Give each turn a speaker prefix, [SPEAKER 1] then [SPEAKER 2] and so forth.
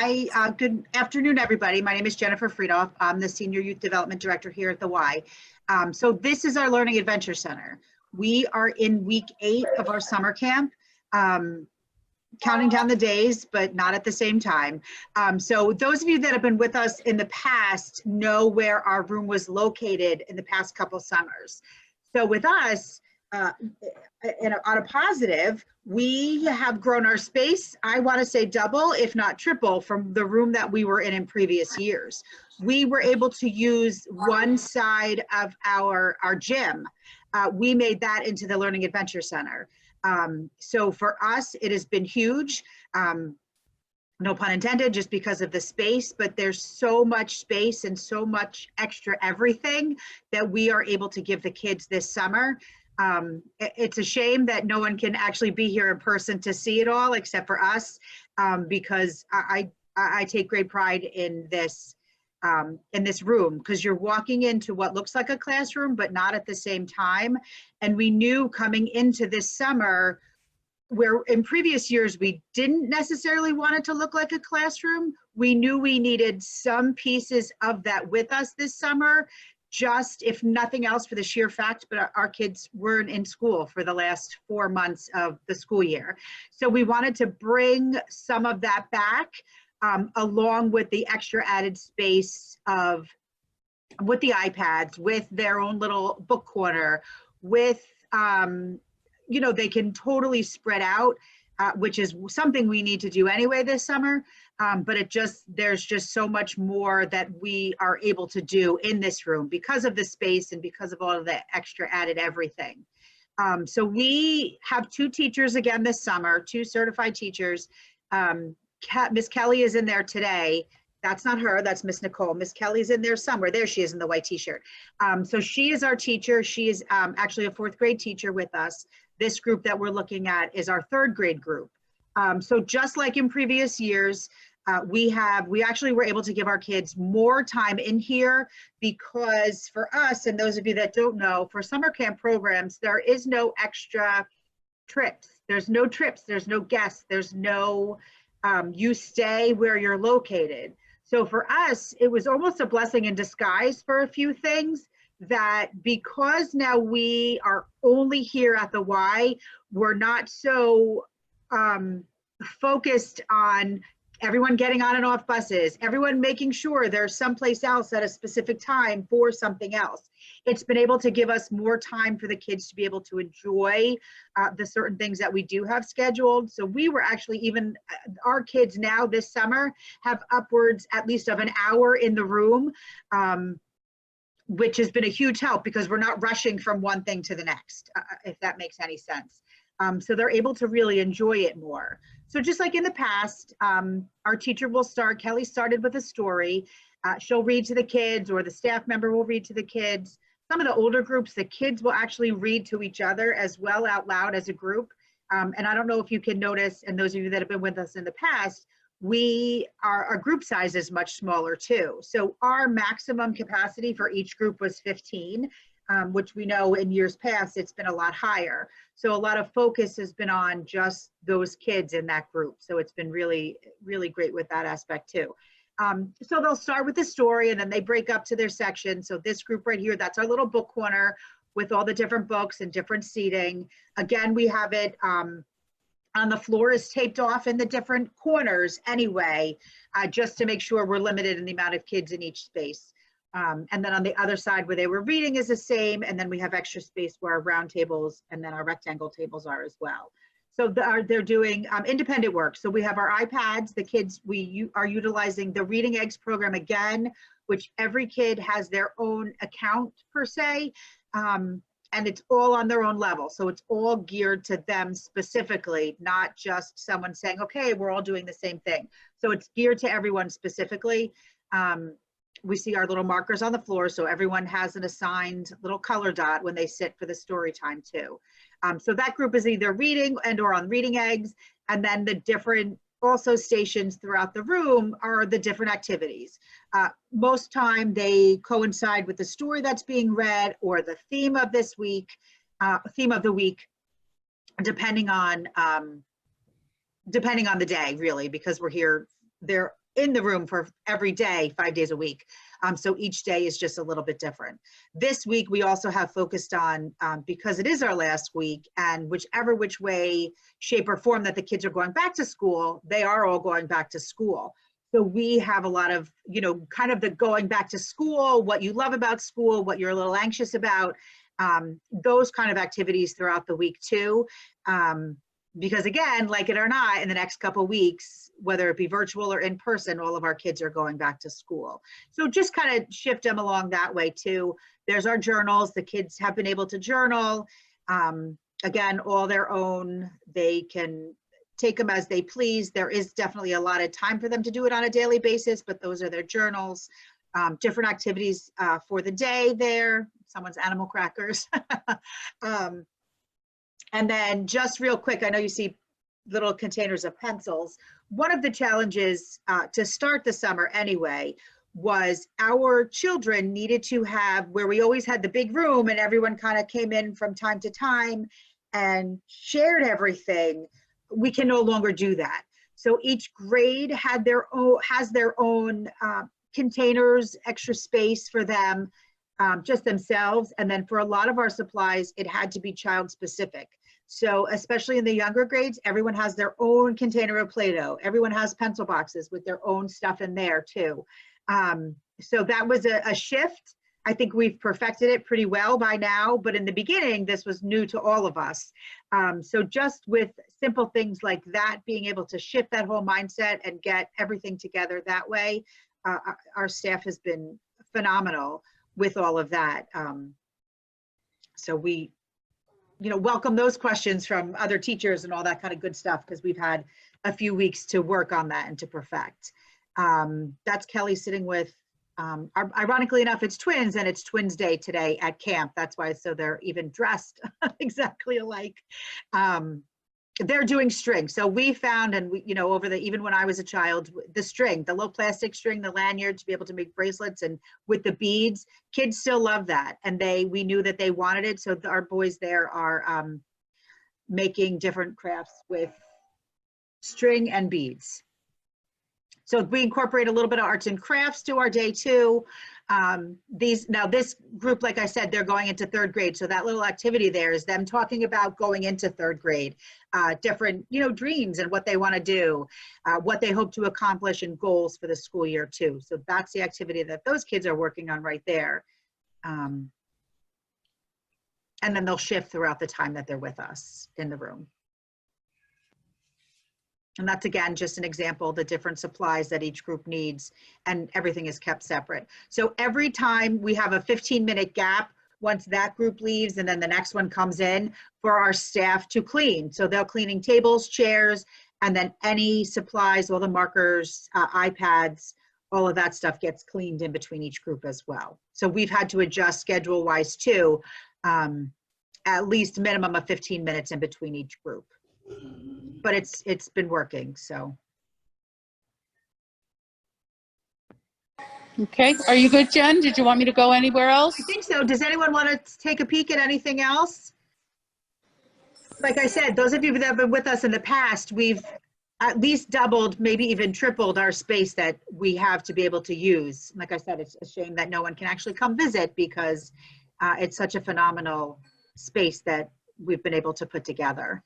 [SPEAKER 1] Good afternoon, everybody. My name is Jennifer Friedoff. I'm the Senior Youth Development Director here at the Y. So this is our Learning Adventure Center. We are in week 8 of our summer camp, counting down the days, but not at the same time. So those of you that have been with us in the past know where our room was located in the past couple summers. So with us, on a positive, we have grown our space, I want to say double, if not triple, from the room that we were in previous years. We were able to use one side of our gym. We made that into the Learning Adventure Center. So for us, it has been huge. No pun intended, just because of the space, but there's so much space and so much extra everything that we are able to give the kids this summer. It's a shame that no one can actually be here in person to see it all except for us, because I take great pride in this room, because you're walking into what looks like a classroom, but not at the same time. And we knew coming into this summer, where in previous years we didn't necessarily want it to look like a classroom, we knew we needed some pieces of that with us this summer, just if nothing else for the sheer fact, but our kids weren't in school for the last 4 months of the school year. So we wanted to bring some of that back, along with the extra added space of, with the iPads, with their own little book corner, with, you know, they can totally spread out, which is something we need to do anyway this summer. But there's just so much more that we are able to do in this room because of the space and because of all of the extra added everything. So we have 2 teachers again this summer, 2 certified teachers. Miss Kelly is in there today. That's not her, that's Miss Nicole. Miss Kelly's in there somewhere. There she is in the white t-shirt. So she is our teacher. She is actually a 4th grade teacher with us. This group that we're looking at is our 3rd grade group. So just like in previous years, we actually were able to give our kids more time in here, because for us, and those of you that don't know, for summer camp programs, there is no extra trips. There's no trips, there's no guests, there's no, you stay where you're located. So for us, it was almost a blessing in disguise for a few things, that because now we are only here at the Y, we're not so focused on everyone getting on and off buses, everyone making sure there's someplace else at a specific time for something else. It's been able to give us more time for the kids to be able to enjoy the certain things that we do have scheduled. So we were actually even, our kids now this summer have upwards at least of an hour in the room, which has been a huge help, because we're not rushing from one thing to the next, if that makes any sense. So they're able to really enjoy it more. So just like in the past, our teacher will start, Kelly started with a story. She'll read to the kids, or the staff member will read to the kids. Some of the older groups, the kids will actually read to each other as well out loud as a group. And I don't know if you can notice, and those of you that have been with us in the past, our group size is much smaller too. So our maximum capacity for each group was 15. Which we know in years past, it's been a lot higher. So a lot of focus has been on just those kids in that group. So it's been really, really great with that aspect too. So they'll start with the story and then they break up to their section. So this group right here, that's our little book corner with all the different books and different seating. Again, we have it on the floor is taped off in the different corners anyway, just to make sure we're limited in the amount of kids in each space. And then on the other side where they were reading is the same, and then we have extra space where our round tables and then our rectangle tables are as well. So they're doing independent work. So we have our iPads, the kids, we are utilizing the Reading Eggs program again, which every kid has their own account per se, and it's all on their own level. So it's all geared to them specifically, not just someone saying, okay, we're all doing the same thing. So it's geared to everyone specifically. We see our little markers on the floor, so everyone has an assigned little color dot when they sit for the story time too. So that group is either reading and or on Reading Eggs, and then the different also stations throughout the room are the different activities. Most time they coincide with the story that's being read or the theme of this week, theme of the week, depending on the day really, because we're here, they're in the room for every day, 5 days a week. So each day is just a little bit different. This week, we also have focused on, because it is our last week, and which way, shape, or form that the kids are going back to school, they are all going back to school. So we have a lot of, kind of the going back to school, what you love about school, what you're a little anxious about, those kind of activities throughout the week too. Because again, like it or not, in the next couple of weeks, whether it be virtual or in person, all of our kids are going back to school. So just kind of shift them along that way too. There's our journals. The kids have been able to journal. Again, all their own. They can take them as they please. There is definitely a lot of time for them to do it on a daily basis, but those are their journals. Different activities for the day there. Someone's animal crackers. And then just real quick, I know you see little containers of pencils. One of the challenges to start the summer anyway was our children needed to have, where we always had the big room and everyone kind of came in from time to time and shared everything, we can no longer do that. So each grade has their own containers, extra space for them, just themselves. And then for a lot of our supplies, it had to be child specific. So especially in the younger grades, everyone has their own container of Play-Doh. Everyone has pencil boxes with their own stuff in there too. So that was a shift. I think we've perfected it pretty well by now, but in the beginning, this was new to all of us. So just with simple things like that, being able to shift that whole mindset and get everything together that way, our staff has been phenomenal with all of that. So we, welcome those questions from other teachers and all that kind of good stuff, because we've had a few weeks to work on that and to perfect. That's Kelly sitting with, ironically enough, it's twins, and it's Twins Day today at camp. That's why, so they're even dressed exactly alike. They're doing string. So we found, and we, even when I was a child, the string, the low plastic string, the lanyard to be able to make bracelets, and with the beads, kids still love that. And we knew that they wanted it. So our boys there are making different crafts with string and beads. So we incorporate a little bit of arts and crafts to our day too. Now this group, like I said, they're going into 3rd grade. So that little activity there is them talking about going into 3rd grade, different, dreams and what they want to do, what they hope to accomplish, and goals for the school year too. So that's the activity that those kids are working on right there. And then they'll shift throughout the time that they're with us in the room. And that's, again, just an example, the different supplies that each group needs, and everything is kept separate. So every time we have a 15-minute gap, once that group leaves and then the next one comes in, for our staff to clean. So they're cleaning tables, chairs, and then any supplies, all the markers, iPads, all of that stuff gets cleaned in between each group as well. So we've had to adjust schedule-wise too, at least minimum of 15 minutes in between each group. But it's been working, so.
[SPEAKER 2] Okay, are you good, Jen? Did you want me to go anywhere else?
[SPEAKER 1] I think so. Does anyone want to take a peek at anything else? Like I said, those of you that have been with us in the past, we've at least doubled, maybe even tripled our space that we have to be able to use. Like I said, it's a shame that no one can actually come visit, because it's such a phenomenal space that we've been able to put together.